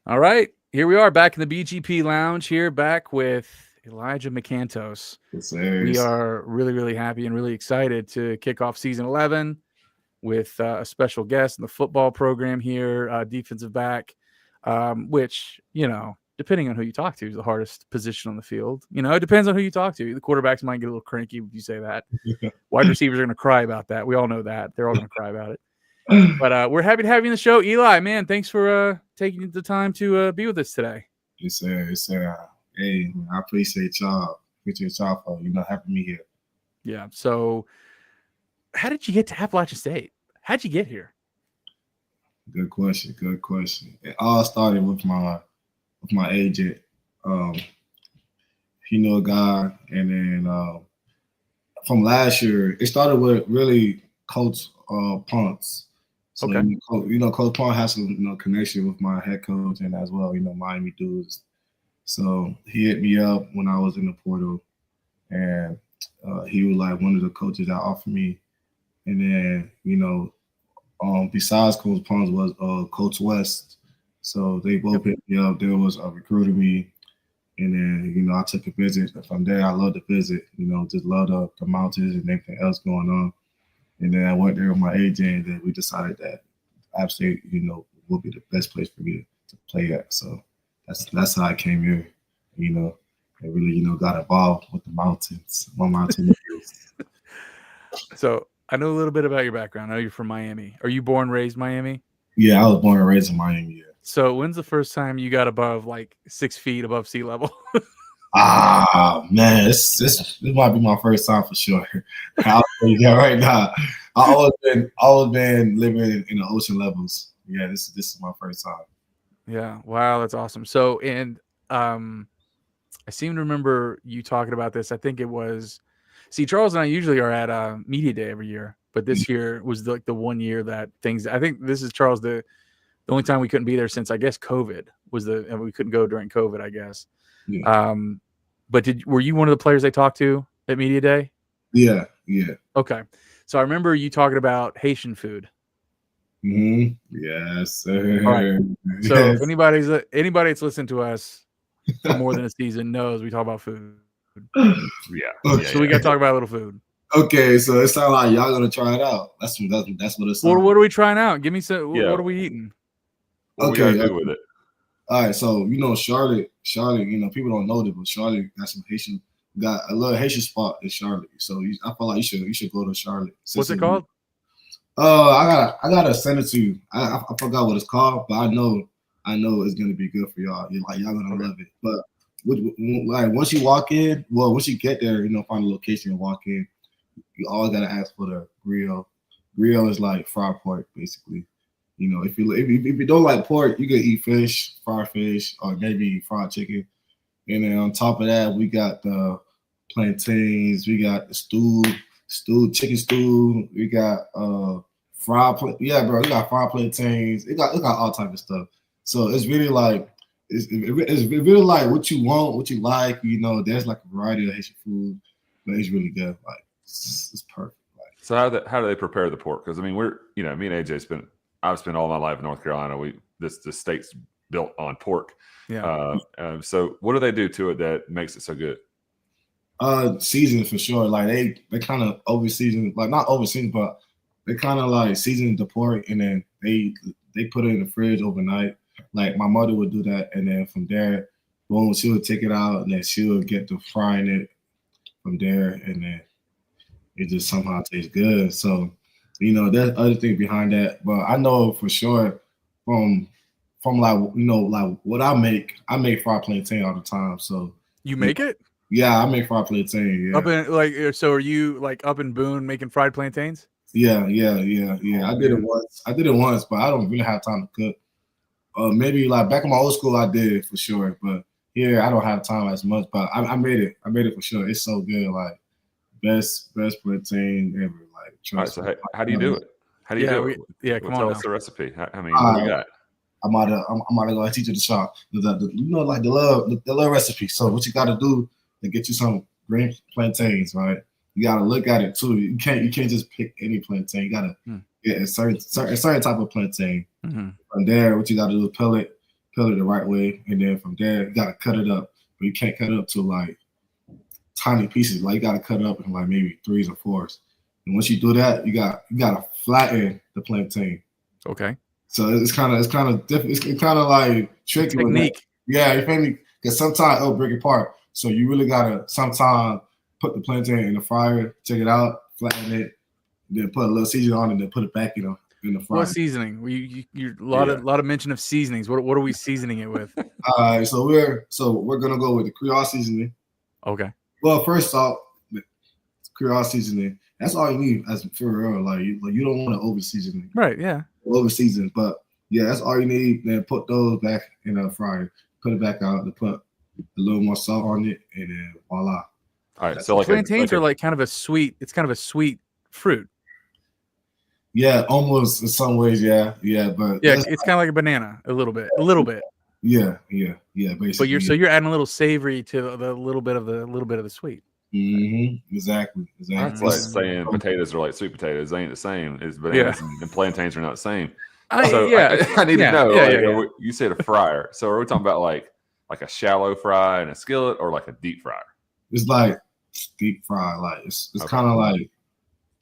All right, here we are back in the BGP lounge here, back with Elijah Mc-Cantos. Yes, We sir. are really, really happy and really excited to kick off season 11 with a special guest in the football program here, defensive back, which, depending on who you talk to, is the hardest position on the field. It depends on who you talk to. The quarterbacks might get a little cranky if you say that. Wide receivers are going to cry about that. We all know that. They're all going to cry about it. But we're happy to have you on the show. Eli, man, thanks for taking the time to be with us today. Yes, sir. Yes, sir. Hey, I appreciate y'all. Appreciate y'all for having me here. Yeah. So, how did you get to Appalachian State? How'd you get here? Good question. Good question. It all started with my agent. Um, he knew a guy, and then from last year, it started with really Coach Ponce. So Okay. Coach Ponce has some connection with my head coach and as well, Miami dudes. So he hit me up when I was in the portal, and he was like one of the coaches that offered me. And then besides Coach Ponce was Coach West. So they both hit me up. There was a recruiting me, and then I took a visit. And from there, I loved the visit. Just loved the mountains and everything else going on. And then I went there with my agent, and we decided that absolutely, would be the best place for me to play at. So that's how I came here. And really, got involved with the mountains. My mountain. So I know a little bit about your background. I know you're from Miami. Are you born, raised Miami? Yeah, I was born and raised in Miami. Yeah. So when's the first time you got above like 6 feet above sea level? Man, this might be my first time for sure. I'll tell you that right now. I always been living in the ocean levels. Yeah, this is my first time. Yeah. Wow, that's awesome. So, and I seem to remember you talking about this. I think it was. See, Charles and I usually are at Media Day every year, but this year was like the 1 year that things. I think this is Charles the only time we couldn't be there since I guess COVID was and we couldn't go during COVID, I guess. Yeah. But were you one of the players they talked to at Media Day? Yeah. Okay, so I remember you talking about Haitian food. Mm-hmm. Yes, sir. All right. So Yes. if anybody that's listened to us for more than a season knows we talk about food. Okay. So we got to talk about a little food. Okay, so it sounds like y'all gonna try it out. That's what it sounds. Well, what are we trying out? Give me some. Yeah. What are we eating? What we gotta do with it? All right, so Charlotte, people don't know this, but Charlotte got a little Haitian spot in Charlotte. So I feel like you should go to Charlotte. What's it called? I gotta send it to you. I forgot what it's called, but I know it's gonna be good for y'all. Y'all gonna love it. But once you walk in, once you get there, find a location and walk in, you always gotta ask for the grill. Grill is like fried pork, basically. If you don't like pork, you can eat fish, fried fish, or maybe fried chicken. And then on top of that, we got the plantains, we got the stewed chicken stew, we got we got fried plantains. It got all type of stuff. So it's really like it's really like what you want, what you like. There's like a variety of Haitian food, but it's really good. Like it's perfect. Like, so how do they prepare the pork? Because I mean, me and AJ I've spent all my life in North Carolina. The state's built on pork. Yeah. So what do they do to it that makes it so good? Season for sure. Like they kind of over season, like not over season, but they kind of like season the pork and then they put it in the fridge overnight. Like my mother would do that, and then from there, boom, she would take it out and then she would get to frying it from there, and then it just somehow tastes good. So, there's other thing behind that, but I know for sure from like like what I make fried plantain all the time. So you make it? Yeah, I make fried plantain. Yeah. Up in so are you like up in Boone making fried plantains? Yeah. I did it once, but I don't really have time to cook. Maybe like back in my old school, I did it for sure, but here I don't have time as much. But I made it. I made it for sure. It's so good. Like best plantain ever. Like all right. So how do you do it? How do you do it? Yeah, come on. Tell us the recipe. I mean, what do we got? I'm out to go teach you the shop. Like the love recipe. So what you got to do to get you some green plantains, right? You got to look at it too. You can't just pick any plantain. You got to get a certain type of plantain. Mm-hmm. From there, what you got to do is peel it. peel it the right way, and then from there you gotta cut it up, but you can't cut it up to like tiny pieces. Like you gotta cut it up in like maybe 3s or 4s. And once you do that, you gotta flatten the plantain. Okay. So it's kind of different. It's kind of like tricky. Technique. Yeah, you feel me? Because sometimes it'll break apart. So you really gotta sometimes put the plantain in the fryer, take it out, flatten it, then put a little seasoning on it, then put it back in the fryer. What seasoning? You a lot of mention of seasonings. What are we seasoning it with? So we're gonna go with the Creole seasoning. Okay. Well, first off, the Creole seasoning. That's all you need as for real. Like you don't want to over season it. Right. Yeah. Over season, but yeah, that's all you need. Then put those back in the fryer. Put it back out and put a little more salt on it, and then voila. All right. So like plantains are like kind of a sweet. It's kind of a sweet fruit. Yeah, almost in some ways. Yeah, but yeah, it's kind of like a banana, a little bit. Yeah, basically. But you're adding a little savory to the little bit of the sweet. Mm-hmm. Exactly. That's like saying potatoes are like sweet potatoes. They ain't the same as bananas, and plantains are not the same. I need to know. You said a fryer. So are we talking about like a shallow fry in a skillet or like a deep fryer? It's like deep fry. Like it's kind of like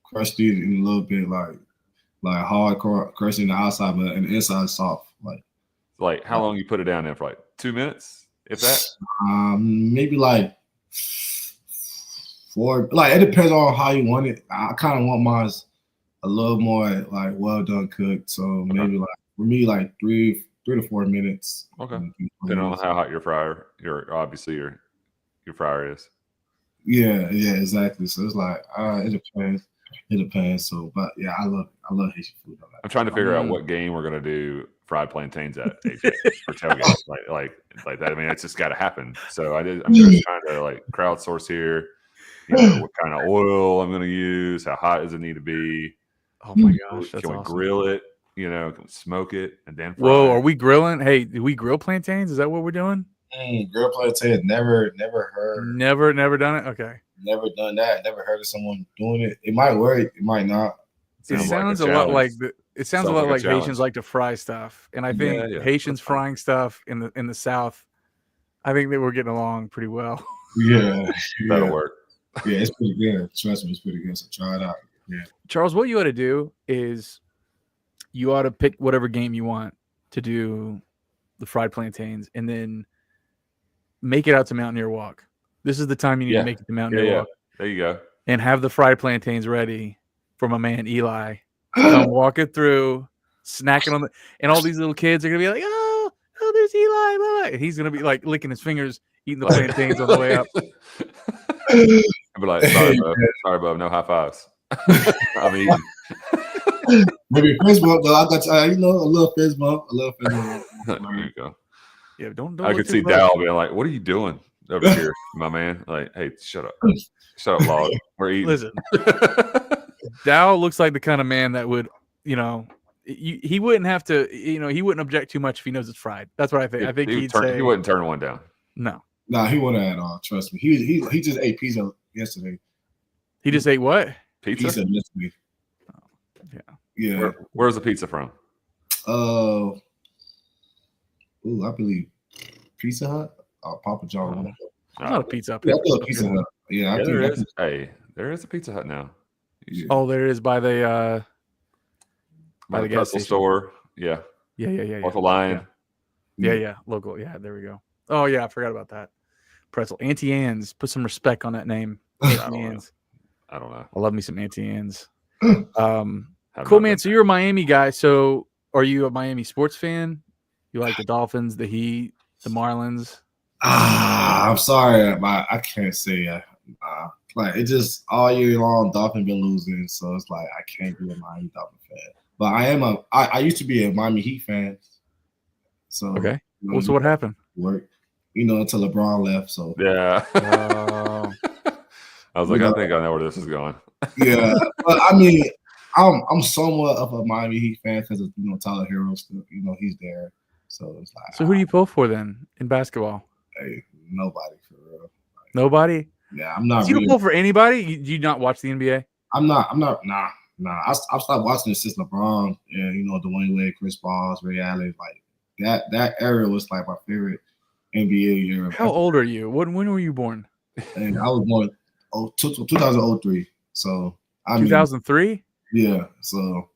crusty and a little bit like hard crusty in the outside, but in the inside soft. Like how long you put it down there for? Like 2 minutes, if that? Maybe like 4. Like it depends on how you want it. I kind of want mine a little more like well done cooked. So maybe like for me like 3 to 4 minutes. Okay. Depending on how hot your fryer, your fryer is. Yeah, exactly. So it's like it depends. It depends. So, but yeah, I love Haitian food. I'm trying to figure out what game we're gonna do fried plantains at AJ for tailgate. like that. I mean, it's just got to happen. So I'm just trying to like crowdsource here. You know, what kind of oil I'm gonna use? How hot does it need to be? Oh my gosh, can we grill it? You know, can we smoke it and then fry Whoa, it? are we grilling? Hey, do we grill plantains? Is that what we're doing? Grill plantains, never heard. Never done it? Okay. Never done that. Never heard of someone doing it. It might work. It might not. It sounds a lot like Haitians like to fry stuff. And I think Haitians frying stuff in the South, I think that we're getting along pretty well. Yeah. That'll work. Yeah, it's pretty good. Trust me, it's pretty good. So try it out. Yeah. Charles, what you ought to do is you ought to pick whatever game you want to do the fried plantains and then make it out to Mountaineer Walk. This is the time you need to make it to Mountaineer Walk. There you go. And have the fried plantains ready for my man Eli. Come walk it through, snacking on and all these little kids are gonna be like, oh, there's Eli. Bye. And he's gonna be like licking his fingers, eating the plantains on the way up. I'll be like, sorry, bub, no high fives. I'm eating. Maybe fist bump though. I got a little fist bump. There you go. Yeah, don't. I could see Dal being like, "What are you doing over here, my man?" Like, hey, shut up, log. We're eating. Listen, Dow looks like the kind of man that would, he wouldn't have to, he wouldn't object too much if he knows it's fried. That's what I think. I think he'd say he wouldn't turn one down. No, he wouldn't at all. Trust me. He just ate pizza yesterday. He just ate what? Pizza yesterday. Yeah. Where's the pizza from? I believe Pizza Hut or Papa John. I'm not a pizza Hut. Yeah, I thought Pizza Hut. Yeah, there is. Hey, there is a Pizza Hut now. Oh, there is by the pretzel store. Yeah. Local Lion. Yeah. Local. Yeah, there we go. Oh yeah, I forgot about that. Pretzel. Auntie Anne's. Put some respect on that name. Auntie Anne's. I don't know. I love me some Auntie Anne's. Cool, man. So you're a Miami guy. So are you a Miami sports fan? You like the Dolphins, the Heat, the Marlins? I'm sorry, but I can't say like it just all year long Dolphins been losing, so it's like I can't be a Miami Dolphin fan. But I used to be a Miami Heat fan. So okay. So what happened? Work, until LeBron left. So yeah. I was like, I think I know where this is going. Yeah, but I mean, I'm somewhat of a Miami Heat fan because of Tyler Hero still. He's there. So it's like. So who do you pull for then in basketball? Hey, nobody for real. Nobody? Yeah, I'm not. You don't pull for anybody? Do you not watch the NBA? I'm not. Nah. I've stopped watching it since LeBron and Dwayne Wade, Chris Paul, Ray Allen. Like that era was like my favorite NBA era. How old are you? When were you born? And I was born 2003. So I mean, 2003. yeah. So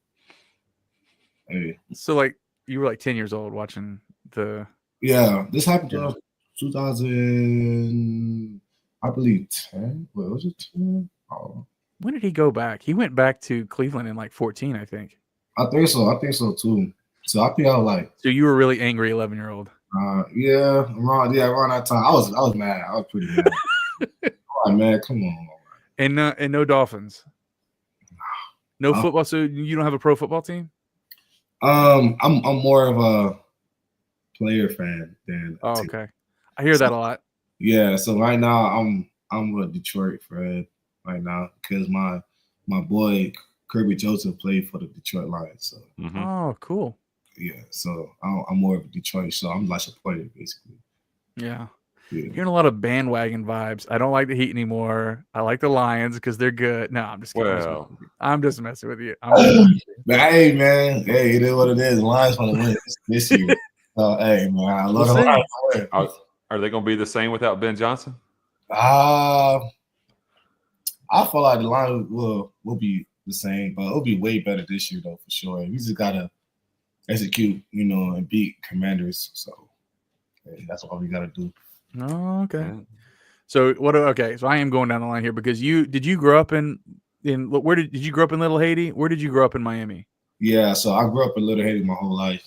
hey, So like you were like 10 years old watching the. yeah, this happened Yeah. to 2000, I believe 10. What was it? 10? Oh, When did he go back? He went back to Cleveland in like 14, I think. I think so. I think so too. So I think I was like, So you were really angry 11-year-old. yeah, around that time. I was mad. I was pretty mad. All right, man, come on. And no Dolphins. No Uh, football. So you don't have a pro football team? I'm more of a player fan than a Oh, team. okay. I hear that a lot. Yeah, so right now I'm a Detroit fan right now because my boy Kirby Joseph played for the Detroit Lions. So Mhm. Oh, cool. yeah, so I'm more of a Detroit. So I'm like a player basically. Yeah. Yeah. Hearing a lot of bandwagon vibes. I don't like the Heat anymore. I like the Lions because they're good. No, I'm just kidding. Well, I'm just messing with you. I'm just messing with you. But hey, man, hey, it is what it is. The Lions want to win this year. Hey, man, I love We'll the see. Lions to win. are they going to be the same without Ben Johnson? I feel like the Lions will be the same, but it'll be way better this year though for sure. We just gotta execute, and beat Commanders. So hey, that's all we gotta do. Oh, okay. Yeah. So what? Okay, so I am going down the line here because did you grow up in where did you grow up in Little Haiti? Where did you grow up in Miami? Yeah, so I grew up in Little Haiti my whole life,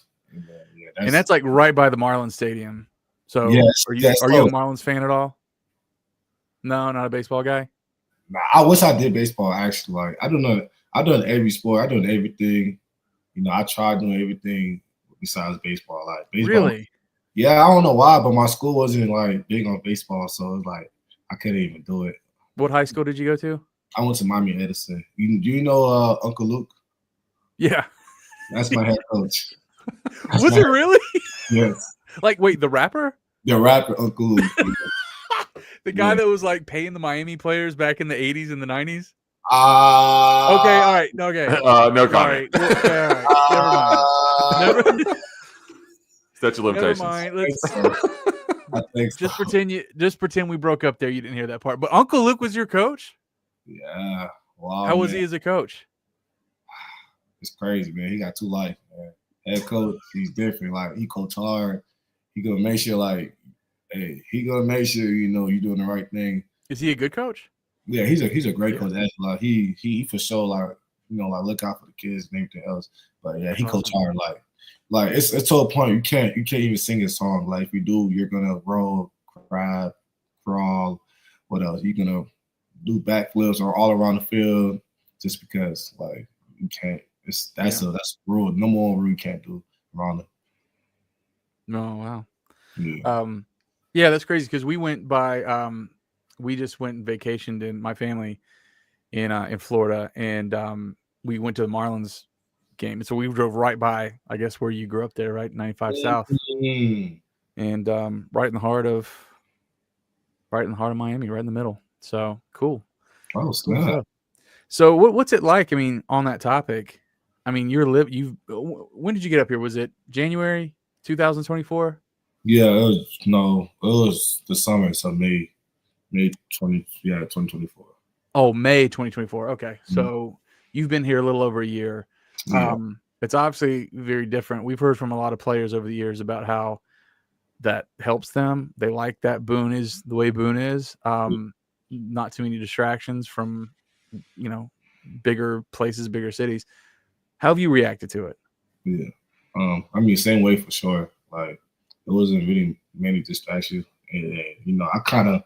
And that's like right by the Marlins Stadium. So yes, are you yes, are you a Marlins fan at all? No, not a baseball guy. Nah, I wish I did baseball actually. Like I done every sport. I done everything. I tried doing everything besides baseball. Like baseball. Really? Yeah, I don't know why, but my school wasn't like big on baseball, so it's like I couldn't even do it. What high school did you go to? I went to Miami Edison. Do you know Uncle Luke? Yeah. That's my head coach. Was it really? Yes. Like, wait, the rapper? The rapper Uncle Luke. The guy that was like paying the Miami players back in the 80s and the 90s? Okay, all right. Okay. No Sorry. comment. Well, okay, all right. Never mind. Statute of Never limitations. mind. Let's I think so. just pretend we broke up there. You didn't hear that part. But Uncle Luke was your coach? Yeah. Wow. How was man. he as a coach? It's crazy, man. He got two life, man. Head coach, he's different. Like he coach hard. He gonna make sure, like, hey, he gonna make sure you're doing the right thing. Is he a good coach? Yeah, he's a great coach. Actually, like he for sure, like like look out for the kids and everything else. But yeah, he coach hard. Like it's to a point you can't even sing his song. Like if you do, you're gonna roll, cry, crawl. What else? You're gonna do backflips or all around the field just because like you can't. That's a rule. No more rule you can't do around it. Oh wow. Yeah. Yeah, that's crazy because we went by we just went and vacationed in my family in Florida, and we went to the Marlins game. So we drove right by, I guess, where you grew up there, right? 95 South. And right in the heart of Miami, right in the middle. So cool. Oh, cool stuff. So what's it like? I mean, on that topic, I mean, when did you get up here? Was it January 2024? Yeah, it was the summer, so May 2024. Oh, May 2024. Okay. So you've been here a little over a year. Yeah. It's obviously very different. We've heard from a lot of players over the years about how that helps them. They like that Boone is the way Boone is. Not too many distractions from, bigger places, bigger cities. How have you reacted to it? Yeah. I mean, same way for sure. Like, there wasn't really many distractions. And, I kind of,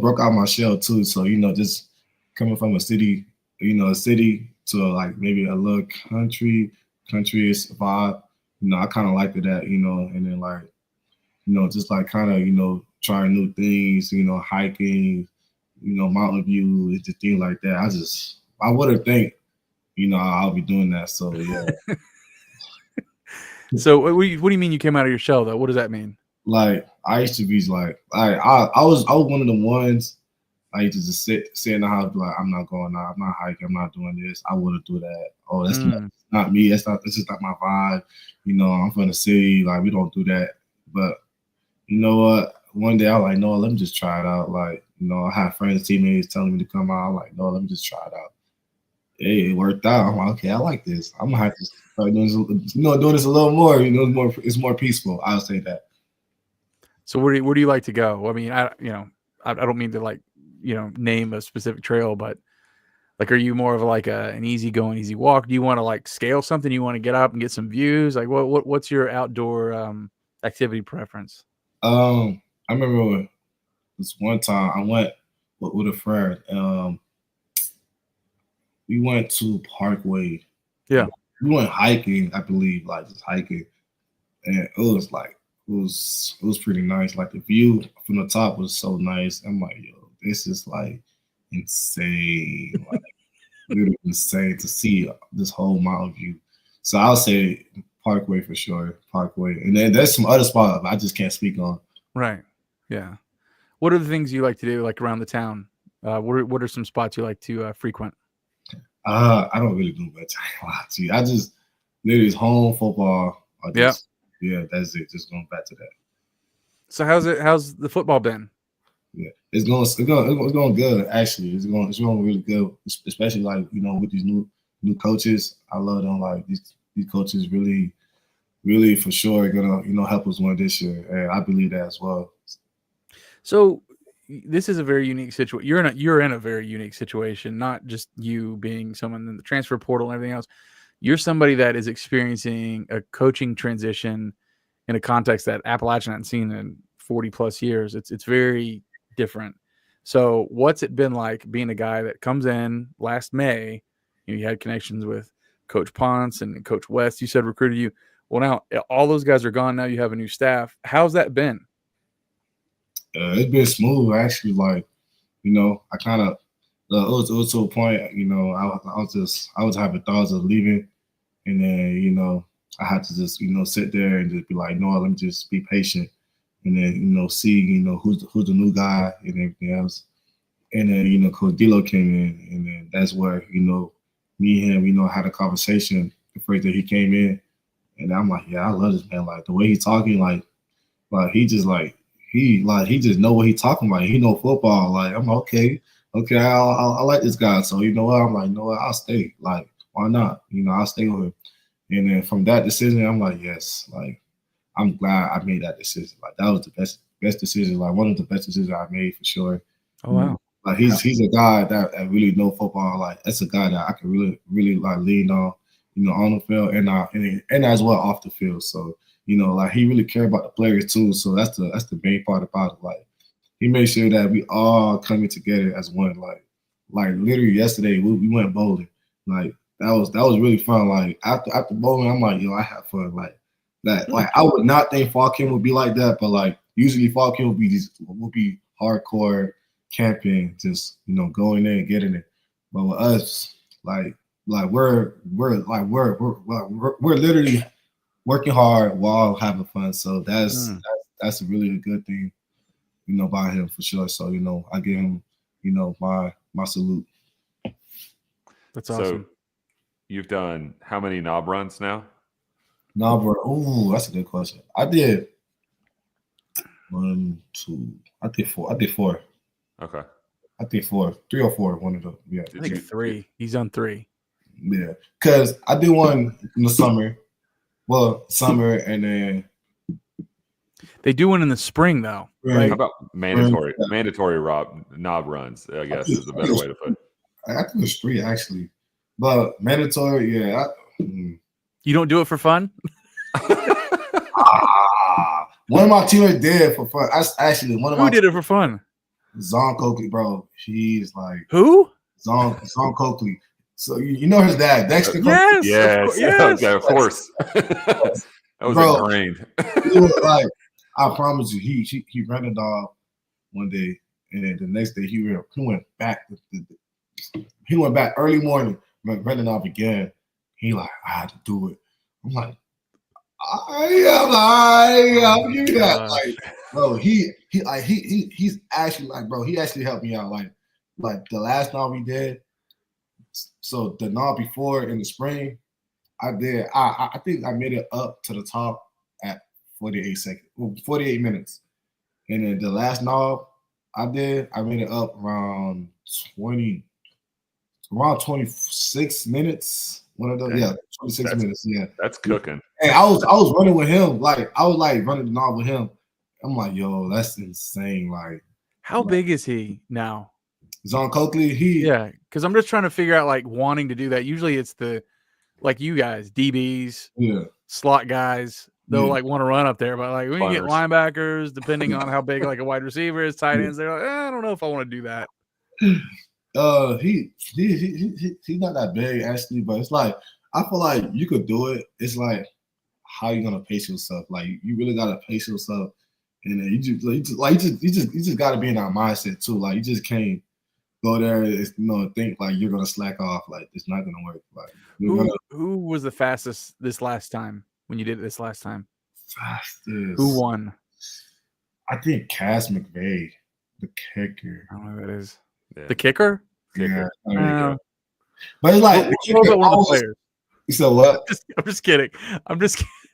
broke out my shell too. So, just coming from a city to like maybe a little country vibe, I kind of liked that, and then like, just like kind of, trying new things, hiking, mountain view, just things like that. I wouldn't think, I'll be doing that. So yeah. So what do you mean you came out of your shell though? What does that mean? Like I used to be like I was one of the ones I used to just sit in the house, be like, I'm not going out, I'm not hiking, I'm not doing this. I wouldn't do that. Oh, that's not me. That's just not my vibe. I'm from the city. Like, we don't do that. But you know what? One day I was like, no, let me just try it out. Like, I had friends, teammates telling me to come out. I'm like, no, let me just try it out. Hey, it worked out. I'm like, okay, I like this. I'm gonna have to start doing this, doing this a little more. It's more peaceful. I'll say that. So where do you like to go? I mean, I don't mean to like, name a specific trail, but like, are you more of like an easy going, easy walk? Do you want to like scale something? You want to get up and get some views? Like, what's your outdoor activity preference? I remember this one time I went with a friend. We went to Parkway. Yeah. We went hiking, I believe, like just hiking. And it was pretty nice. Like the view from the top was so nice. I'm like, yo, this is like insane. Like literally insane to see this whole mountain view. So I'll say Parkway for sure. Parkway. And then there's some other spots I just can't speak on. Right. Yeah. What are the things you like to do like around the town? What are some spots you like to frequent? I don't really do much. I just literally it's home football. Yeah, that's it. Just going back to that. So how's the football been? Yeah, it's going good. Actually, it's going really good. Especially like with these new coaches. I love them. Like these coaches really for sure gonna help us win this year, and I believe that as well. So this is a very unique situation. You're in a very unique situation. Not just you being someone in the transfer portal and everything else. You're somebody that is experiencing a coaching transition in a context that Appalachian hasn't seen in 40 plus years. It's very different. So what's it been like being a guy that comes in last May? You had connections with Coach Ponce and Coach West. You said recruited you. Well, now all those guys are gone. Now you have a new staff. How's that been? It's been smooth, actually. Like, I kind of it was to a point. I was having thoughts of leaving, and then I had to just sit there and just be like, no, let me just be patient, and then see who's the new guy and everything else, and then Coach D'Lo came in, and then that's where me and him had a conversation the first day he came in, and I'm like, yeah, I love this man. Like the way he's talking, like he just he just know what he's talking about. He know football. Like I'm okay. I like this guy. So what? I'm like, what? I'll stay. Like why not? I'll stay with him. And then from that decision, I'm like, yes. Like I'm glad I made that decision. Like that was the best decision. Like one of the best decisions I made for sure. Oh wow. Like he's a guy that really know football. Like that's a guy that I can really like lean on. On the field and as well off the field. So. Like he really cared about the players too. So that's the main part about it. Like he made sure that we all coming together as one. Like literally yesterday we went bowling. Like that was really fun. Like after bowling, I'm like, yo, I have fun. Like that. Like I would not think fall camp would be like that, but like usually fall camp would be hardcore camping, just going there and getting it. But with us, we're literally working hard while having fun. So that's a really good thing, by him for sure. So, I give him, my salute. That's awesome. So you've done how many knob runs now? Knob run. Oh, that's a good question. I did 1, 2. I did 4. Okay. I think 4, 3 or 4. One of them. Yeah. I think 3. He's done 3. Yeah. Because I did one in the summer. Well, summer and then they do one in the spring though, right? How about mandatory knob runs? I guess is the better way to put it. I think it's 3 actually, but mandatory, yeah. You don't do it for fun? One of my teammates did for fun. Actually, one of Who did it for fun? Zon Coakley, bro. He's like who? Zon Coakley. So you know his dad, Dexter. Yes, of course. That was ingrained. Like I promise you, he ran a dog one day, and then the next day he went back. He went back early morning, ran a dog again. He like, I had to do it. I'm like, I'll give you that. Like, bro, he's actually like, bro, he actually helped me out. Like, like the last knob we did. So the knob before in the spring, I did. I think I made it up to the top at 48 seconds, 48 minutes, and then the last knob I made it up around 26 minutes. One of those, yeah, 26 minutes. Yeah, that's cooking. And I was running with him, like I was like running the knob with him. I'm like, yo, that's insane. Like, how big is he now? Zon Coakley, because I'm just trying to figure out like wanting to do that. Usually it's the like you guys, DBs, slot guys. They'll like want to run up there, but like when you get linebackers, depending on how big like a wide receiver is, tight ends, they're like, I don't know if I want to do that. He's not that big actually, but it's like I feel like you could do it. It's like how you gonna pace yourself. Like you really gotta pace yourself, and then you just gotta be in that mindset too. Like you just can't go there, think like you're gonna slack off. Like it's not gonna work. Like who was the fastest this last time when you did it this last time? Fastest. Who won? I think Cass McVay, the kicker. I don't know who that is. Yeah. The kicker? Yeah. But it's like what about one of the players? You said what? I'm just kidding.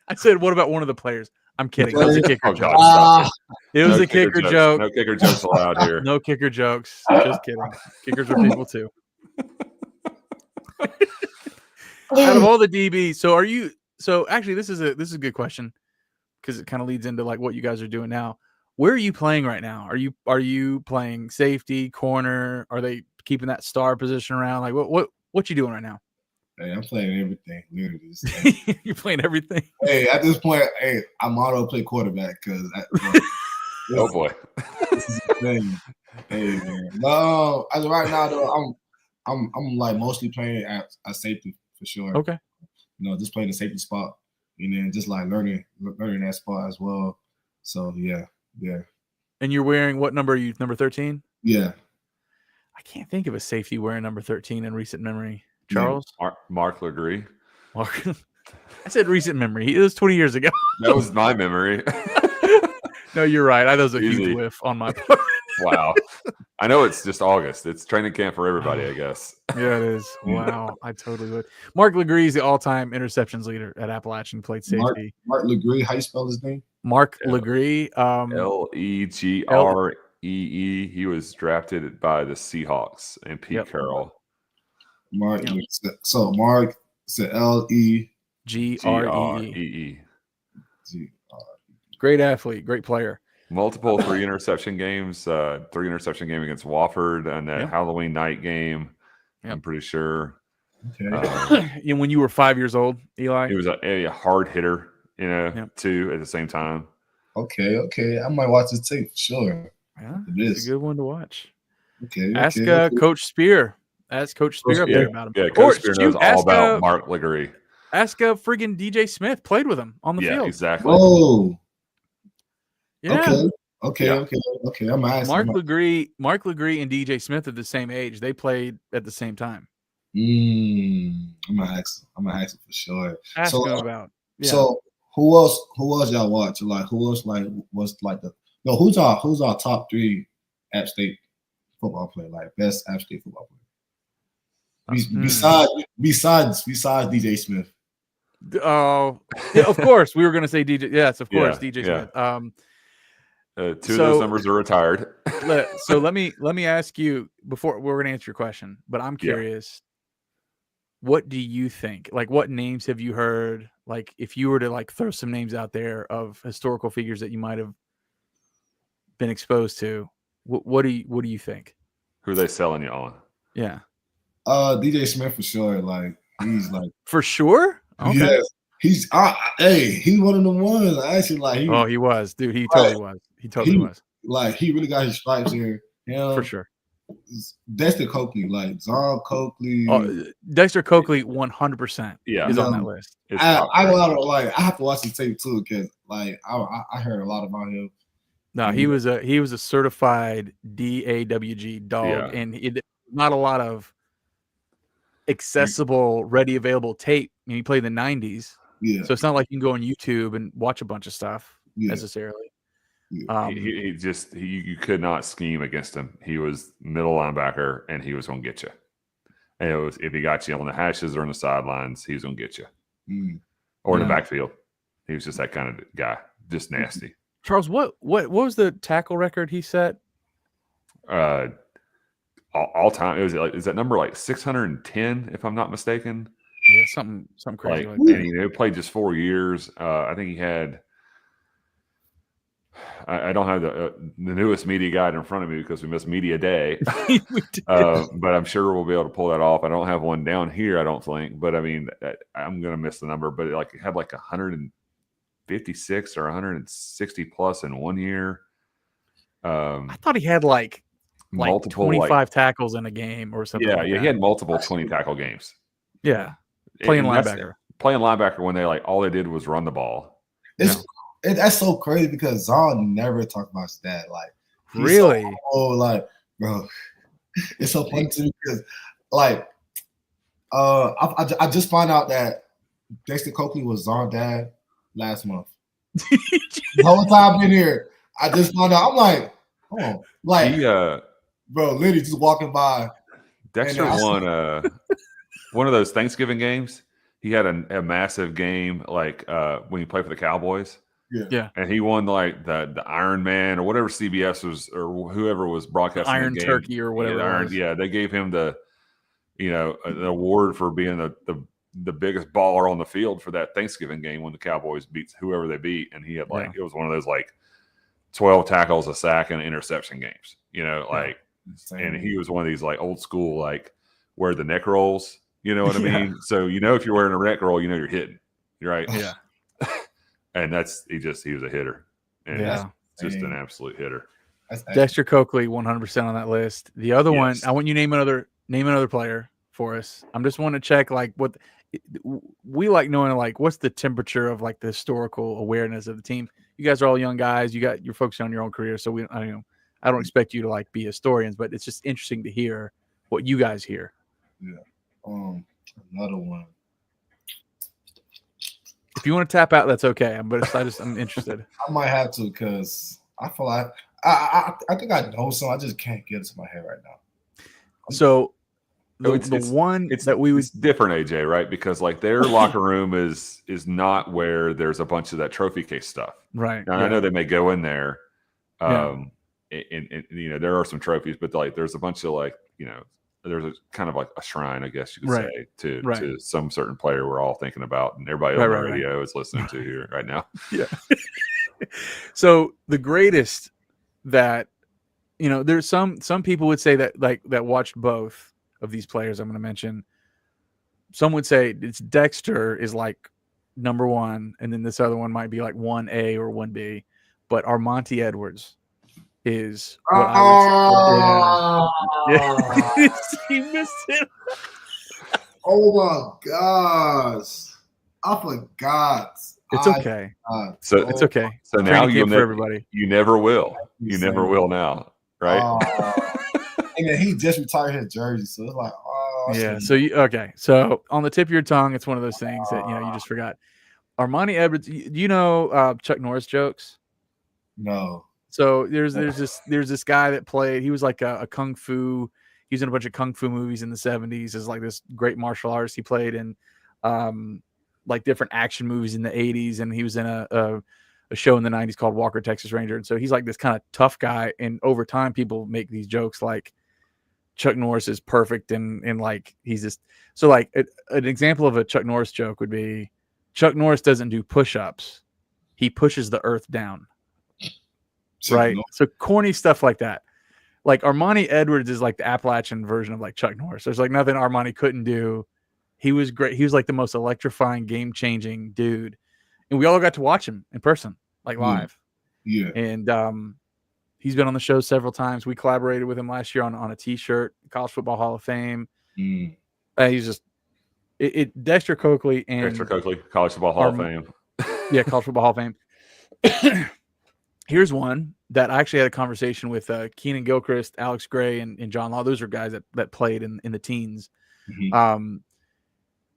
I said, what about one of the players? I'm kidding. It was a kicker joke. It was a kicker joke. No kicker jokes allowed here. No kicker jokes. Just kidding. Kickers are people too. Out of all the DBs, so actually this is a good question because it kind of leads into like what you guys are doing now. Where are you playing right now? Are you playing safety, corner? Are they keeping that star position around? Like what you doing right now? Hey, I'm playing everything. Literally, you're playing everything. Hey, at this point, I'm auto play quarterback because. Oh boy. This is the thing. Hey man, no. As of right now though, I'm like mostly playing at safety for sure. Okay. Just playing the safety spot, and then just like learning that spot as well. So yeah. And you're wearing what number? Are you number 13? Yeah. I can't think of a safety wearing number 13 in recent memory. Charles? Mark Legree. I said recent memory. It was 20 years ago. That was my memory. No, you're right. That was a huge whiff on my part. Wow. I know it's just August. It's training camp for everybody, I guess. Yeah, it is. Wow. I totally would. Mark Legree is the all-time interceptions leader at Appalachian. Played safety. Mark Legree. How you spell his name? Mark Legree. Legree. He was drafted by the Seahawks and Pete Carroll. Mark. So Mark said Legree. Great athlete, great player. Multiple three interception game against Wofford and that Halloween night game. I'm pretty sure. Okay. When you were 5 years old, Eli, he was a hard hitter, too at the same time. Okay. I might watch this tape for sure. Yeah, it's a good one to watch. Okay. Ask Coach Spear. Ask Coach Spear up there about him. Yeah, Coach Spear knows all about Mark Legree. Ask friggin' DJ Smith. Played with him on the field. Yeah, exactly. Oh. Yeah. Okay. I'm asking. Mark Legree and DJ Smith are the same age. They played at the same time. I'm gonna ask him for sure. Ask him about. Yeah. So who else y'all watch? Like who else was like who's our top 3 App State football player, like best App State football player? Besides DJ Smith. Oh, yeah, of course. We were going to say DJ. Yes, of course, DJ Smith. 2 of those numbers are retired. So let me ask you before we're going to answer your question, but I'm curious. What do you think? Like, what names have you heard? Like, if you were to like throw some names out there of historical figures that you might have been exposed to, what do you think? Who are they selling you on? Yeah. DJ Smith for sure. Like he's like for sure. Okay. Yes. He's he's one of the ones actually. Like he was, dude. He totally was. He totally was. Like he really got his stripes here. For sure. Dexter Coakley, like Zon Coakley. Dexter Coakley, 100%. Yeah, is on that list. I have to watch the tape too because like I heard a lot about him. No, he was a certified DAWG dog, and not a lot of accessible, ready, available tape. I mean, he played in the 90s, so it's not like you can go on YouTube and watch a bunch of stuff necessarily. You could not scheme against him. He was middle linebacker, and he was going to get you. And it was if he got you on the hashes or on the sidelines, he was going to get you, or in the backfield. He was just that kind of guy, just nasty. Charles, what was the tackle record he set? All time, is that number like 610, if I'm not mistaken? Yeah, something crazy like that. And he played just 4 years. I think he had. I don't have the newest media guide in front of me because we missed media day. But I'm sure we'll be able to pull that off. I don't have one down here, I don't think. But I mean, I'm going to miss the number. But it had like 156 or 160 plus in 1 year. I thought he had like multiple 25 tackles in a game or something. Yeah, he had multiple 20 tackle games. Yeah, playing linebacker. Playing linebacker when they all they did was run the ball. That's so crazy because Zon never talked about his dad. Like, really? Bro, it's so funny to me because, I just found out that Dexter Coakley was Zon's dad last month. The whole time I've been here, I just found out. I'm like, oh, bro, literally just walking by. Dexter won one of those Thanksgiving games. He had a massive game when he played for the Cowboys. Yeah. And he won the Iron Man or whatever CBS was or whoever was broadcasting Iron the game. Turkey or whatever. They gave him the award for being the biggest baller on the field for that Thanksgiving game when the Cowboys beat whoever they beat. And he had it was one of those 12 tackles, a sack, and interception games. And he was one of these old school wear the neck rolls. You know what I mean? So if you're wearing a neck roll, you're hitting. Right? Yeah. And he was a hitter. And just an absolute hitter. Dexter Coakley, 100% on that list. The other one, I want you to name another player for us. I'm just wanting to check what we like knowing what's the temperature of the historical awareness of the team. You guys are all young guys. You're focusing on your own career, so I don't expect you to be historians, but it's just interesting to hear what you guys hear. Yeah. Another one. If you want to tap out, that's okay. But I'm interested. I might have to because I feel like I think I know some. I just can't get it to my head right now. So it's different, AJ, right? Because their locker room is not where there's a bunch of that trophy case stuff. Right. Now, I know they may go in there, and there are some trophies, but there's a bunch of there's a kind of a shrine, I guess you could say, to some certain player we're all thinking about, and everybody on the radio is listening to here right now. Yeah. So the greatest that there's some people would say that that watched both of these players I'm going to mention. Some would say it's Dexter is number one, and then this other one might be 1A or 1B, but Armonte Edwards is what I would say. He missed it. Oh my gosh. I forgot. It's okay. It's okay. So now for everybody. You never will. You never will now, right? And then he just retired his jersey, so it's yeah. So okay. So on the tip of your tongue, it's one of those things that you just forgot. Armonte Edwards. Do you know Chuck Norris jokes? No. So there's this guy that played. He was a kung fu. He was in a bunch of kung fu movies in the 70s. As this great martial artist. He played in different action movies in the 80s, and he was in a show in the 90s called Walker Texas Ranger. And so he's this kind of tough guy. And over time, people make these jokes Chuck Norris is perfect, and he's just so an example of a Chuck Norris joke would be Chuck Norris doesn't do push-ups. He pushes the earth down. Right. So corny stuff like that. Armonte Edwards is the Appalachian version of Chuck Norris. There's nothing Armonte couldn't do. He was great. He was the most electrifying, game-changing dude. And we all got to watch him in person, live. Yeah. And he's been on the show several times. We collaborated with him last year on a T-shirt, College Football Hall of Fame. He's just Dexter Coakley, College Football Hall of Fame. Yeah, College Football Hall of Fame. Here's one that I actually had a conversation with Keenan Gilchrist, Alex Gray, and John Law. Those are guys that played in the teens.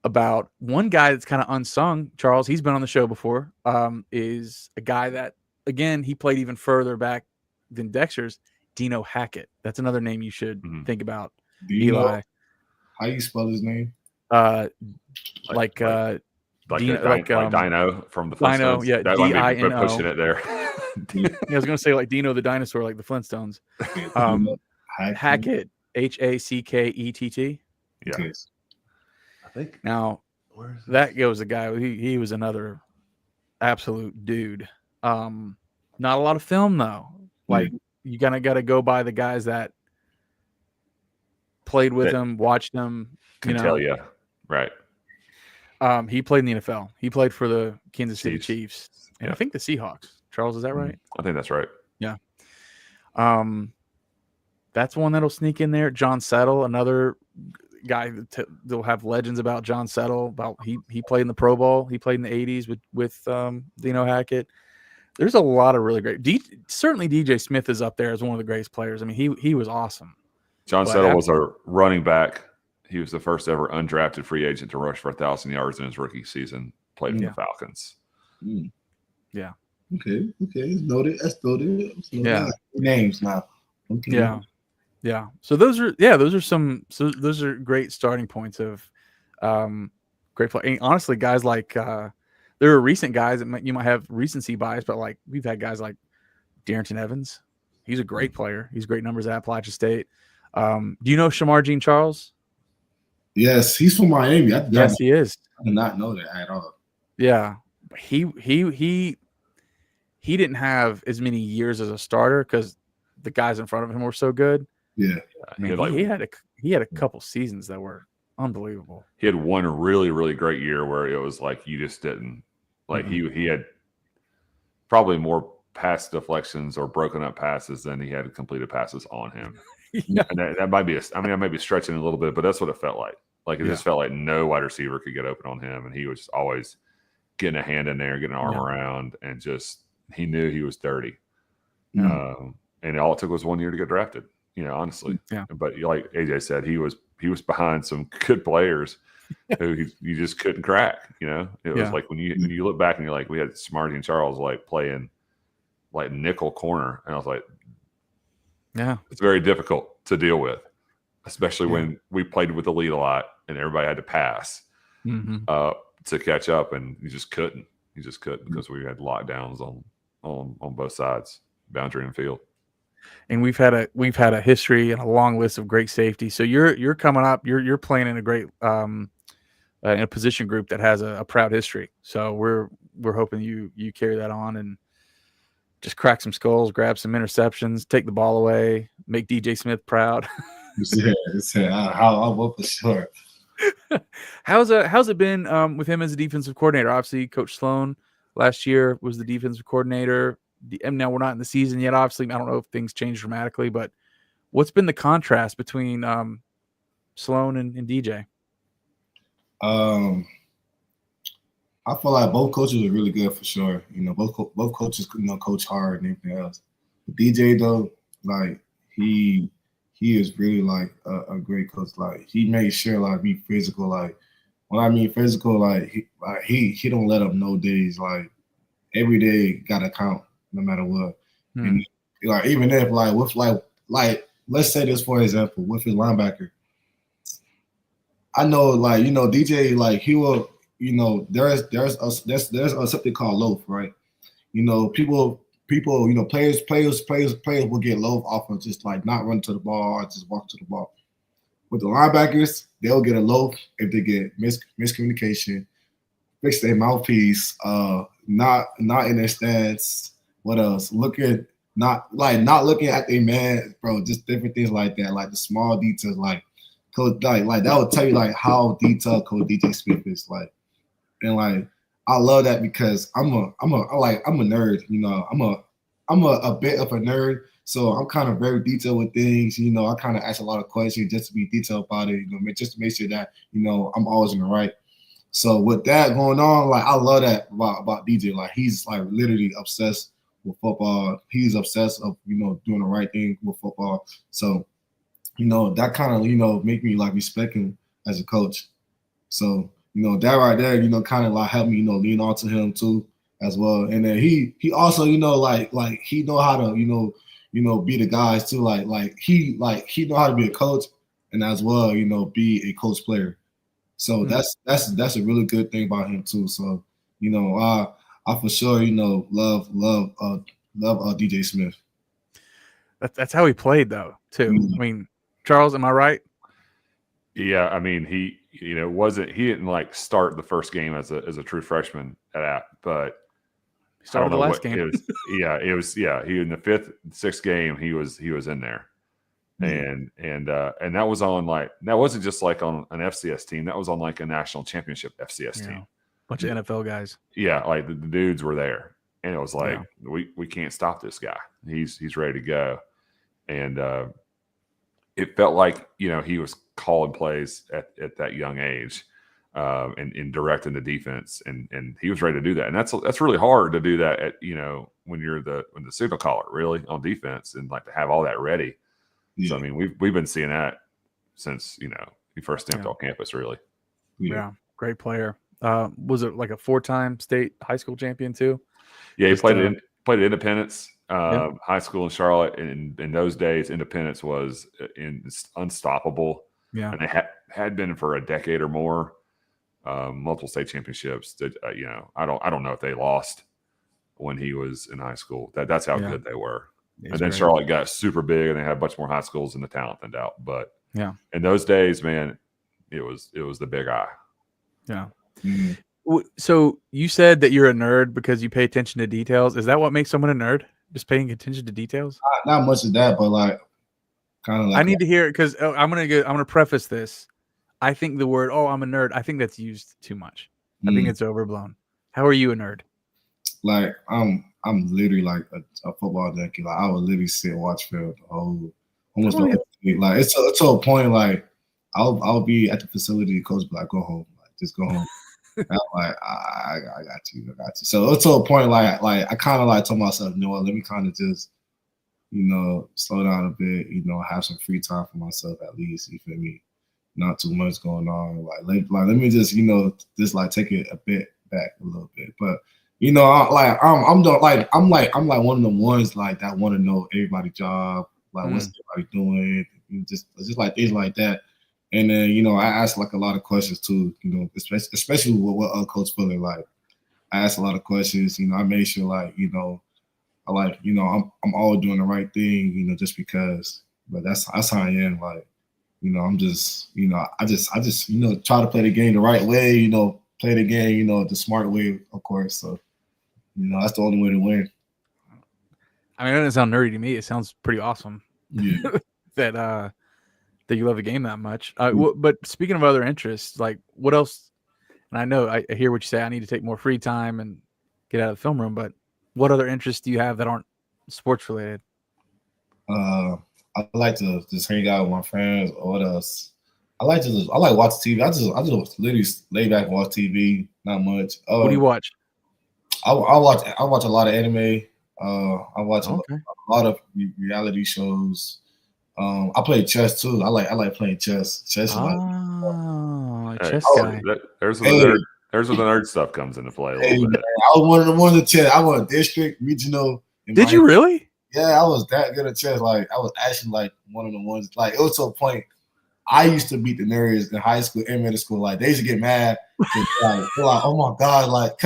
About one guy that's kind of unsung, Charles. He's been on the show before. Is a guy that again, he played even further back than Dexter's. Dino Hackett. That's another name you should think about. Do you Eli. know how you spell his name? Like Dino from the Dino, Flintstones. yeah, That might be Dino. pushing it there. Yeah, I was gonna say like Dino the dinosaur, like the Flintstones. Hackett, Hackett. Yeah. Okay. I think Now that goes a guy. He was another absolute dude. Not a lot of film though. Like you kind of got to go by the guys that played with him, watched him. Can tell you, right? He played in the NFL. He played for the Kansas City Chiefs, and I think the Seahawks. Charles, is that right? I think that's right. Yeah. That's one that'll sneak in there. John Settle, another guy they'll have legends about. John Settle, about he played in the Pro Bowl. He played in the '80s with Dino Hackett. There's a lot of really great. Certainly, DJ Smith is up there as one of the greatest players. I mean, he was awesome. John Settle was a running back. He was the first ever undrafted free agent to rush for 1,000 yards in his rookie season. Played for the Falcons. Yeah. Okay. It's noted. That's noted. Yeah. Names now. Okay. Yeah. Yeah. So those are some. So those are great starting points of great play. And honestly, guys like there are recent guys that you might have recency bias, but like we've had guys like Darrington Evans. He's a great player. He's great numbers at Appalachian State. Do you know Shamar Jean Charles? Yes, he's from Miami. Yes, he is. I did not know that at all. Yeah, he didn't have as many years as a starter because the guys in front of him were so good. Yeah, I mean, he had a couple seasons that were unbelievable. He had one really, really great year where it was like you just didn't like he had probably more pass deflections or broken up passes than he had completed passes on him. Yeah. And that might be I might be stretching a little bit, but that's what it felt like. Like it just felt like no wide receiver could get open on him, and he was just always getting a hand in there, getting an arm around, and just he knew he was dirty. And all it took was 1 year to get drafted. Honestly. Yeah. But like AJ said, he was behind some good players who you just couldn't crack. It was like when you look back and you're like, we had Smarty and Charles like playing like nickel corner, and I was like, yeah, it's very difficult to deal with, especially when we played with the lead a lot and everybody had to pass to catch up, and you just couldn't. You just couldn't because we had lockdowns on both sides, boundary and field. And we've had a history and a long list of great safety. So you're coming up. You're playing in a great in a position group that has a proud history. So we're hoping you carry that on and just crack some skulls, grab some interceptions, take the ball away, make DJ Smith proud. I will for sure. How's it been with him as a defensive coordinator? Obviously, Coach Sloan last year was the defensive coordinator. And now we're not in the season yet. Obviously, I don't know if things change dramatically, but what's been the contrast between Sloan and DJ? I feel like both coaches are really good for sure. Both coaches coach hard and everything else. But DJ though, like he is really like a great coach. Like he made sure like be physical. Like when I mean physical, like he don't let up no days. Like every day gotta count no matter what. And like even if like with like let's say this for example with his linebacker. I know like DJ like he will. There's something called loaf, right? People, players will get loaf off of just like not run to the ball or just walk to the ball. With the linebackers, they'll get a loaf if they get miscommunication, fix their mouthpiece, not in their stance. What else? Not looking at their man, bro. Just different things like that, like the small details, like Coach, like that will tell you like how detailed Coach DJ Smith is, like. And like I love that because I'm a nerd, I'm a bit of a nerd, so I'm kind of very detailed with things. I kind of ask a lot of questions just to be detailed about it, just to make sure that I'm always in the right. So with that going on, like I love that about DJ. Like he's like literally obsessed with football. He's obsessed of doing the right thing with football. So that kind of make me like respect him as a coach. So. That right there, kind of like helped me, lean on to him too as well. And then he also, like he know how to, be the guys too. Like he know how to be a coach and as well, be a coach player. So that's a really good thing about him too. So, I for sure, love DJ Smith. That's how he played though, too. I mean, Charles, am I right? Yeah, I mean, he didn't like start the first game as a true freshman at App, but He started the last game. It was. It was. Yeah, he in the 5th, 6th game he was in there, and that was on that wasn't just like on an FCS team. That was on like a national championship FCS team. Bunch of NFL guys. Yeah, like the dudes were there, and it was like we can't stop this guy. He's ready to go, and it felt like he was calling plays at that young age, and directing the defense, and he was ready to do that. And that's really hard to do that at when you're the signal caller really on defense, and like to have all that ready. Yeah. So I mean we've been seeing that since he first stepped on campus really. Yeah, great player. Was it like a 4-time state high school champion too? Yeah, he played at Independence high school in Charlotte, and in those days Independence was unstoppable. Yeah, and they had been for a decade or more. Multiple state championships that I don't know if they lost when he was in high school. That's how good they were. And then Charlotte got super big, and they had a bunch more high schools and the talent thinned out. But in those days, man, it was the big eye. Yeah. Mm-hmm. So you said that you're a nerd because you pay attention to details. Is that what makes someone a nerd? Just paying attention to details? Not much of that, but like kind of like I need to hear it because I'm gonna preface this. I think the word I'm a nerd, I think that's used too much. I think it's overblown. How are you a nerd? Like I'm literally like a football junkie. Like I would literally sit and watch film the whole almost the whole thing. Like it's to a point like I'll be at the facility, the coach be like, go home. Like just go home. I'm like, I got you. So it's to a point like I kind of like told myself, let me kind of just, slow down a bit, have some free time for myself at least. You feel me? Not too much going on. Like let me just, just like take it a bit back a little bit. But I'm like one of the ones like that want to know everybody's job, like what's everybody doing, just like things like that. And then, I asked like a lot of questions too, especially with what Coach Fuller, like I asked a lot of questions, I made sure like, I'm all doing the right thing, just because, but that's how I am. Like, I'm just, I just, try to play the game the right way, play the game, the smart way, of course. So, that's the only way to win. I mean, it doesn't sound nerdy to me. It sounds pretty awesome. Yeah. that you love the game that much. But speaking of other interests, like what else? And I know I hear what you say. I need to take more free time and get out of the film room. But what other interests do you have that aren't sports related? I like to just hang out with my friends. Or what else? I like watch TV. I just literally lay back and watch TV. Not much. What do you watch? I watch a lot of anime. I watch a lot of reality shows. I play chess too. I like playing chess. Chess. Chess guy. There's where the nerd stuff comes into play a little bit. I was one of the ones at chess. I won district, regional. Did you really? Yeah, I was that good at chess. Like I was actually like one of the ones. Like it was to a point. I used to beat the nerds in high school and middle school. Like they used to get mad. Like, they're like, oh my god! Like,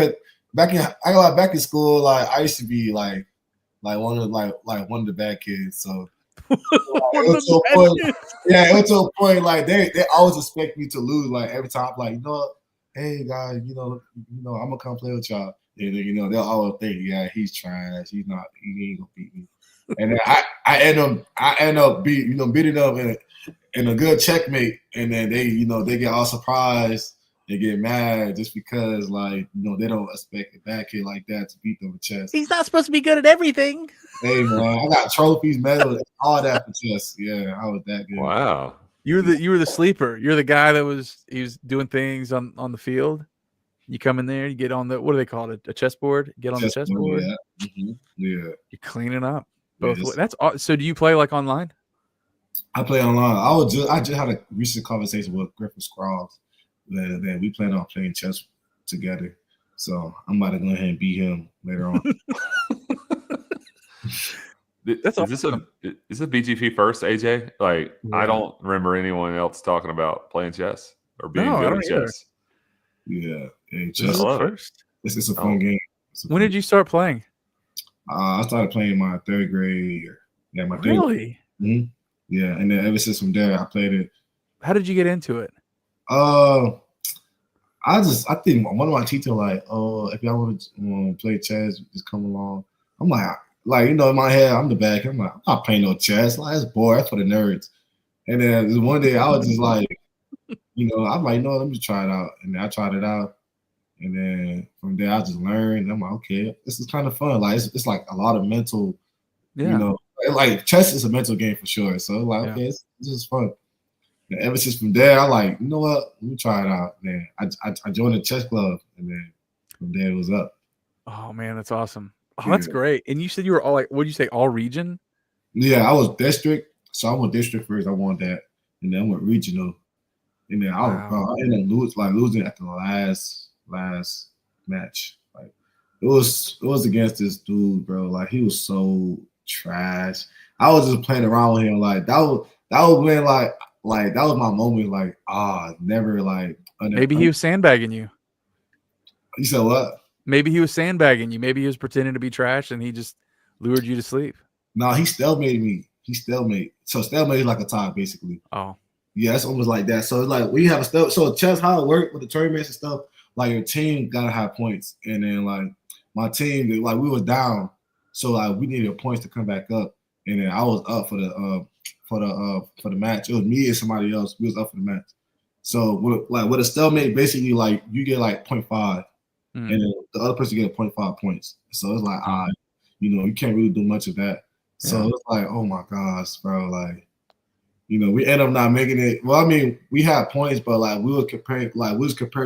back in school, like I used to be like one of the bad kids. So it was to a point like they always expect me to lose. Like every time, like hey guys, I'm gonna come play with y'all. And then, they'll always think, yeah, he's trash. He ain't gonna beat me. And then I end up beating them in a good checkmate. And then they get all surprised. They get mad just because, like, they don't expect a bad kid like that to beat them with chess. He's not supposed to be good at everything. Hey man, I got trophies, medals, all that for chess. Yeah, I was that good. Wow. You were the sleeper. You're the guy he was doing things on the field. You come in there, you get on what do they call it? A chessboard? Get on the chessboard. Yeah. Mm-hmm. Yeah. You're cleaning up both ways. That's so. Do you play like online? I play online. I just had a recent conversation with Griffin Scroggs that we plan on playing chess together. So I'm about to go ahead and beat him later on. That's is this a BGP first, AJ? Like, I Yeah. don't remember anyone else talking about playing chess or being No, I good don't at either. chess. Yeah, hey, This is chess. the love it. first. It's a fun game. When did you start playing? I started playing in my 3rd grade year. Yeah, my 3rd. Really? Mhm. Yeah, and then ever since from there, I played it. How did you get into it? I think one of my teachers like, oh, if y'all want to play chess, just come along. I'm like, in my head, I'm the back. I'm like, I'm not playing no chess. Like, that's boring. That's for the nerds. And then one day I was just like, I'm like, no, let me try it out. And then I tried it out. And then from there, I just learned. I'm like, okay, this is kind of fun. Like, it's like a lot of mental, like chess is a mental game for sure. So like, okay, this is fun. And ever since from there, I like, you know what? Let me try it out. Man, I joined the chess club, and then from there it was up. Oh man, that's awesome. Oh, Yeah. that's great. And you said you were all like, what did you say? All region? Yeah, I was district, so I went district first. I won that, and then I went regional, and then I ended up losing at the last match. Like it was against this dude, bro. Like he was so trash. I was just playing around with him. Like that was when like that was my moment. Like never like. Maybe he was sandbagging you. You said what? Maybe he was sandbagging you. Maybe he was pretending to be trash, and he just lured you to sleep. No, he stalemated me. So stalemate is like a tie, basically. Oh. Yeah, it's almost like that. So it's like we have a so chess, how it worked with the tournaments and stuff, like your team gotta have points. And then like my team, like we was down. So like we needed points to come back up. And then I was up for the match. It was me and somebody else. We was up for the match. So with a stalemate, basically like you get like 0.5 and then the other person get 0.5 points. So it's like you can't really do much of that. So it's like, oh my gosh, bro, like we end up not making it. Well, I mean, we had points, but like we was compared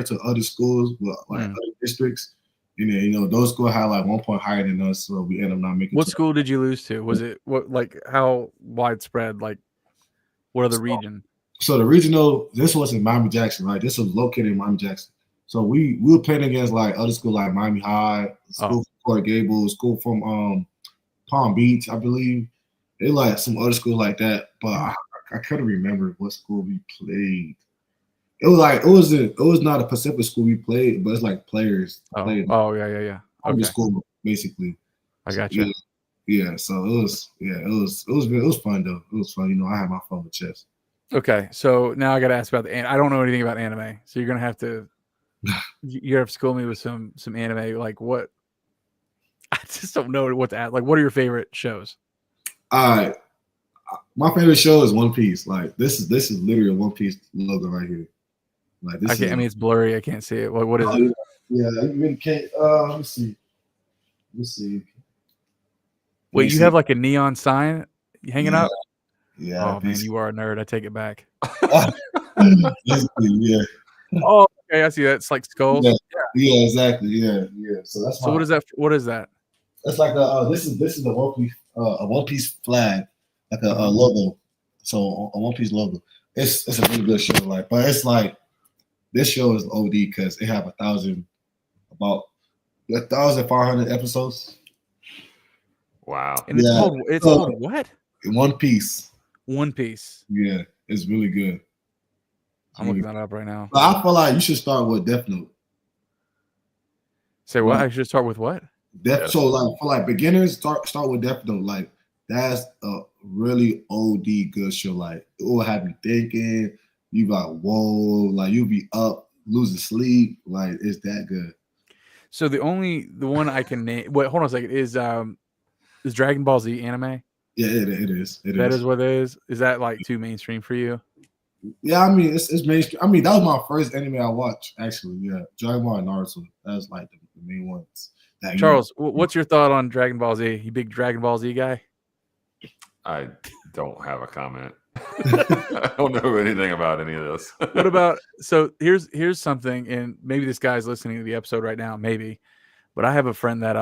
to other schools, like other districts. And then, those schools had like 1 point higher than us, so we end up not making. What school did you lose to? Was it how widespread? Like, what other region? So the regional, this was in Miami Jackson, right? This was located in Miami Jackson. So we were playing against like other schools like Miami High, school from Coral Gables, school from Palm Beach, I believe. They like some other schools like that, but I couldn't remember what school we played. It was not a Pacific school we played, but it's like players. Played. Oh yeah. Okay. School basically. I got you. Yeah. So it was fun though. It was fun. I had my fun with chess. Okay, so now I got to ask about I don't know anything about anime, so you're gonna have to school me with some anime. Like what? I just don't know what to ask. Like, what are your favorite shows? My favorite show is One Piece. Like this is literally a One Piece logo right here. Like this. I mean, it's blurry. I can't see it. What is it? Yeah, you really can't. Let me see. Wait, you have like a neon sign hanging up? Yeah. Oh man, you are a nerd. I take it back. Yeah. Oh, okay. I see that. It's like skulls. Yeah, exactly. Yeah. So that's. So what is that? What is that? That's like this is a One Piece flag, like a logo. So a One Piece logo. It's a really good show. Like, but it's like this show is OD because it have about 1,500 episodes. Wow. And it's called what? One Piece. One Piece. Yeah, it's really good. I'm looking that up right now. But I feel like you should start with Death Note. Say what? I should start with what? So like for like beginners, start with Death Note. Like that's a really OD good show. Like it will have you thinking. You got like you'll be up, losing sleep. Like it's that good. So the one I can name. Wait, hold on a second. Is Dragon Ball Z anime? Yeah, it is. That is what it is. Is that like too mainstream for you? Yeah, I mean it's mainstream. I mean that was my first anime I watched actually. Yeah, Dragon Ball and Naruto. That was like the main ones. Charles, what's your thought on Dragon Ball Z? You big Dragon Ball Z guy? I don't have a comment. I don't know anything about any of this. What about here's something, and maybe this guy's listening to the episode right now, maybe, but I have a friend that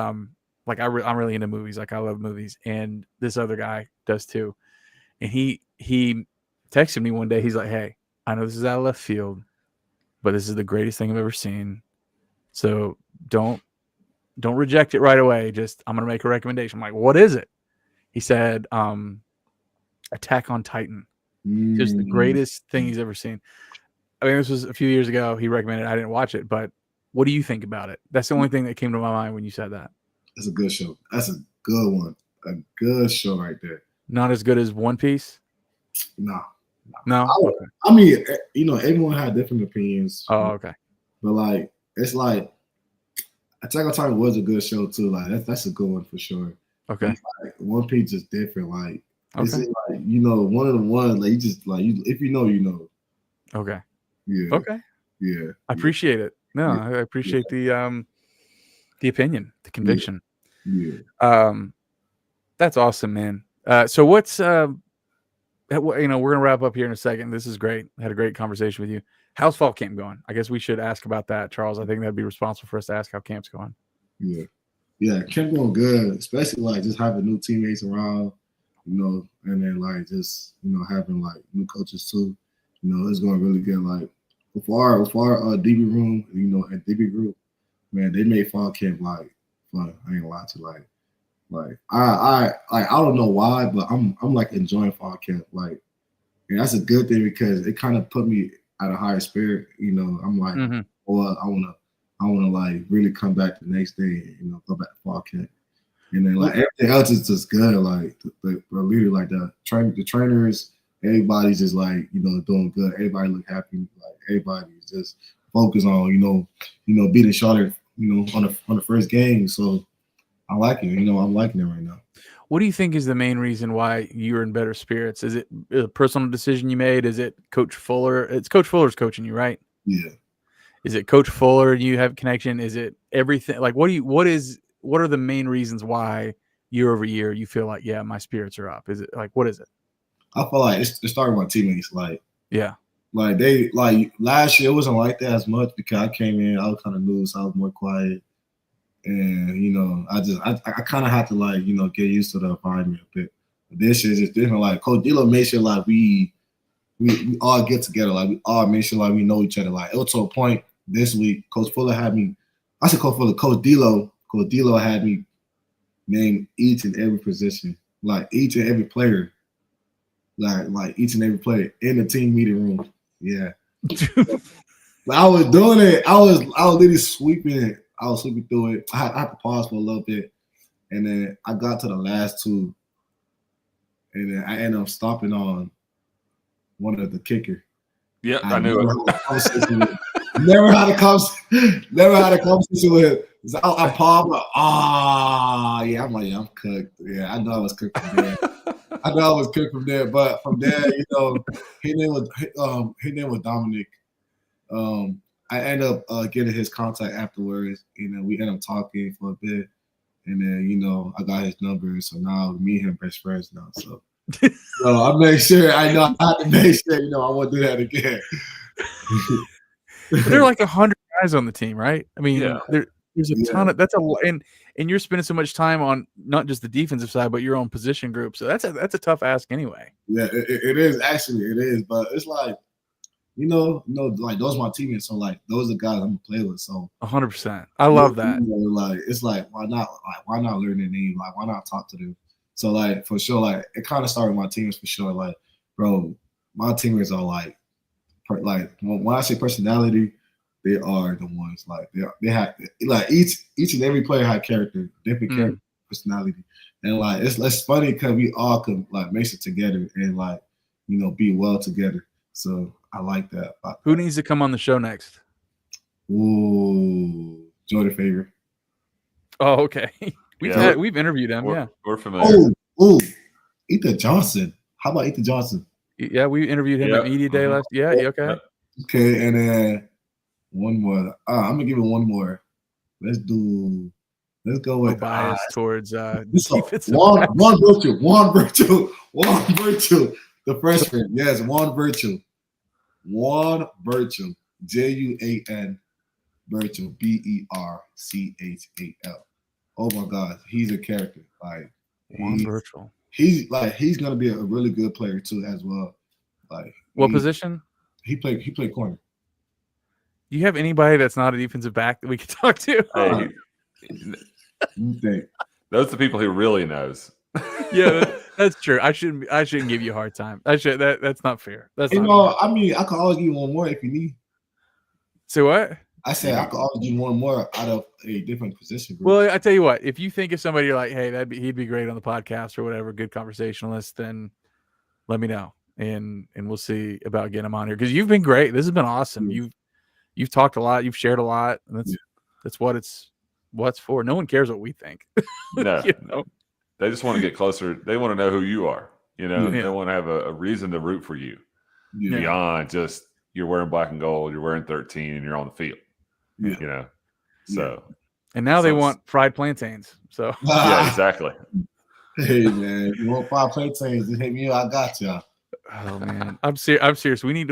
like I'm really into movies, like I love movies, and this other guy does too, and he texted me one day. He's like, "Hey, I know this is out of left field, but this is the greatest thing I've ever seen. So don't reject it right away. Just I'm gonna make a recommendation. I'm like, what is it? He said, Attack on Titan. Just the greatest thing he's ever seen. I mean, this was a few years ago. He recommended it. I didn't watch it, but what do you think about it? That's the only thing that came to my mind when you said that. It's a good show. That's a good one. A good show right there. Not as good as One Piece? No. Okay. I mean, you know, everyone had different opinions. Oh, okay. But like, it's like Attack on Titan was a good show too. Like that's a good one for sure. Okay. Like, One Piece is different. Like it's Okay. like, you know, one of the ones like you just like if you know, you know. Okay. Yeah. Okay. Yeah. I appreciate it. No, Yeah. I appreciate the opinion, the conviction. Yeah. That's awesome, man. So what's you know, we're gonna wrap up here in a second. This is great. I had a great conversation with you. How's fall camp going? I guess we should ask about that, Charles. I think that'd be responsible for us to ask how camp's going. Yeah. Yeah, camp going good, especially like just having new teammates around, you know, and then like just, you know, having like new coaches too. You know, it's going really good. Like before our DB room, you know, and DB group, man, they made fall camp like fun. I ain't gonna lie to you. Like I don't know why, but I'm like enjoying fall camp. Like, and that's a good thing because it kind of put me at a higher spirit. You know, I'm like, well, I wanna like really come back the next day and, you know, go back to fall camp. And then like everything else is just good. Like the leader, like the trainers, everybody's just like, you know, doing good. Everybody look happy. Like everybody's just focused on, you know, beating Charlotte, you know, on the first game. So I like it. You know, I'm liking it right now. What do you think is the main reason why you're in better spirits? Is it a personal decision you made? Is it Coach Fuller? It's Coach Fuller's coaching you, right? Yeah. Is it Coach Fuller you have connection? Is it everything? Like, what are the main reasons why year over year you feel like, yeah, my spirits are up? Is it like, what is it? I feel like it started with my teammates. Like, yeah, like they like last year it wasn't like that as much because I came in, I was kind of new, so I was more quiet. And, you know, I kind of had to, like, you know, get used to the environment a bit. But this year is just different. Like, Coach Dilo made sure, like, we all get together. Like, we all make sure, like, we know each other. Like, it was to a point this week, Coach Fuller had me, I said Coach Fuller, Coach Dilo had me name each and every position, like, each and every player, like each and every player in the team meeting room. Yeah. I was doing it. I was literally sweeping it. I was sweeping through it. I had to pause for a little bit, and then I got to the last two, and then I ended up stopping on one of the kicker. Yeah, I knew it. Never had a conversation with him. So I paused. Yeah, I'm like, yeah, I'm cooked. Yeah, I know I was cooked from there. But from there, you know, his name was Dominic. I ended up getting his contact afterwards, and then we ended up talking for a bit, and then, you know, I got his number, so now me and him best friends now. So, I make sure I know I have to make sure, you know, I won't do that again. There are like 100 guys on the team, right? I mean, Yeah. there's a ton of and you're spending so much time on not just the defensive side, but your own position group. So that's a tough ask anyway. Yeah, it is actually, it is, but it's like, you know, like those are my teammates. So like those are the guys I'm gonna play with. So 100%. I love that. You know, like it's like why not learn their name? Like why not talk to them? So like for sure, like it kind of started with my teammates for sure. Like, bro, my teammates are like when I say personality, they are the ones like they have like each and every player had character, different character, personality, and like it's funny because we all can like mix it together and like, you know, be well together. So I like that. Who needs to come on the show next? Ooh, Jordan Favor. Oh, okay. We've interviewed him. We're familiar. Oh, Ethan Johnson. How about Ethan Johnson? Yeah, we interviewed him at Media Day last. Yeah, okay. Okay, and then one more. I'm gonna give it one more. Let's go with bias towards Juan Virtue, the freshman. Yes, Juan Virtue. Juan Virtue, Berchel. Oh my God, he's a character. Like Juan Virtue. He's gonna be a really good player too as well. Like what position? He played corner. Do you have anybody that's not a defensive back that we could talk to? Hey, You think? those are the people who really knows. Yeah, that's true. I shouldn't give you a hard time. That's not fair. That's You not know, fair. I mean, I could always give you one more if you need. So what? I said I could always give you one more out of a different position group. Well, I tell you what, if you think of somebody you're like, hey, he'd be great on the podcast or whatever, good conversationalist, then let me know. And we'll see about getting him on here. Because you've been great. This has been awesome. Yeah. You've talked a lot, you've shared a lot, and that's what's for. No one cares what we think. No, You know? they just want to get closer. They want to know who you are. You know, Yeah. they want to have a reason to root for you Yeah. beyond just you're wearing black and gold, you're wearing 13, and you're on the field. Yeah. You know, so And now they want fried plantains. So yeah, exactly. Hey man, you want 5 plantains? Hit me up. I got y'all. oh man, I'm serious. We need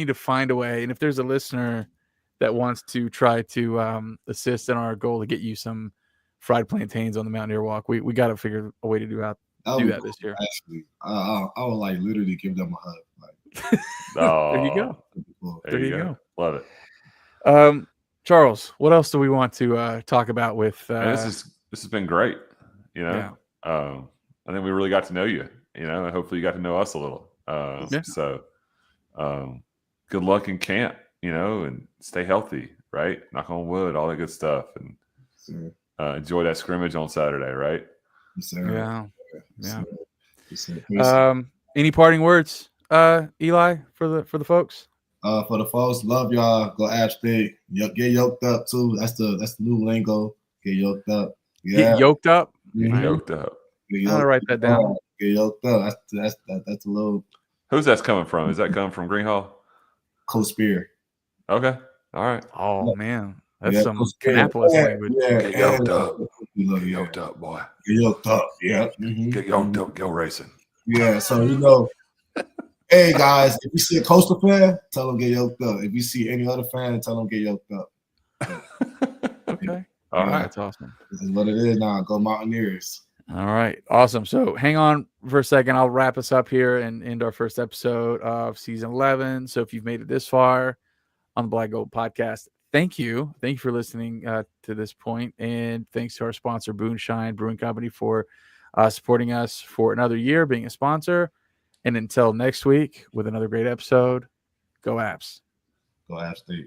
to find a way. And if there's a listener that wants to try to assist in our goal to get you some fried plantains on the Mountaineer Walk, we got to figure a way to do that this year. Actually, I would like literally give them a hug. Like, There you go. There you go. Love it. Charles, what else do we want to talk about with? This has been great. You know, I think we really got to know you. You know, and hopefully you got to know us a little. So, good luck in camp. You know, and stay healthy. Right, knock on wood, all that good stuff, and enjoy that scrimmage on Saturday. Right. Yeah. Any parting words, Eli, for the folks? For the folks, love y'all. Go App State. Get yoked up too. That's the new lingo. Get yoked up. Yeah. Get yoked up. Mm-hmm. Yoked up. I'm gonna write that down. Get yoked up. That's a little. Who's that's coming from? Is that coming from Greenhall? Coach Spear. Okay. All right. Oh man, that's some Kannapolis language. Yeah. Get yoked up. Get yoked up, boy. Get yoked up. Yeah. Mm-hmm. Get yoked up. Go racing. Yeah. So you know. Hey guys, if you see a Coastal fan, tell them get yoked up. If you see any other fan, tell them get yoked up. Okay. All right. That's awesome. This is what it is now. Go Mountaineers. All right. Awesome. So hang on for a second. I'll wrap us up here and end our first episode of season 11. So if you've made it this far on the Black Gold podcast, thank you. Thank you for listening to this point. And thanks to our sponsor, Boonshine Brewing Company, for supporting us for another year, being a sponsor. And until next week with another great episode, go Apps. Go App State.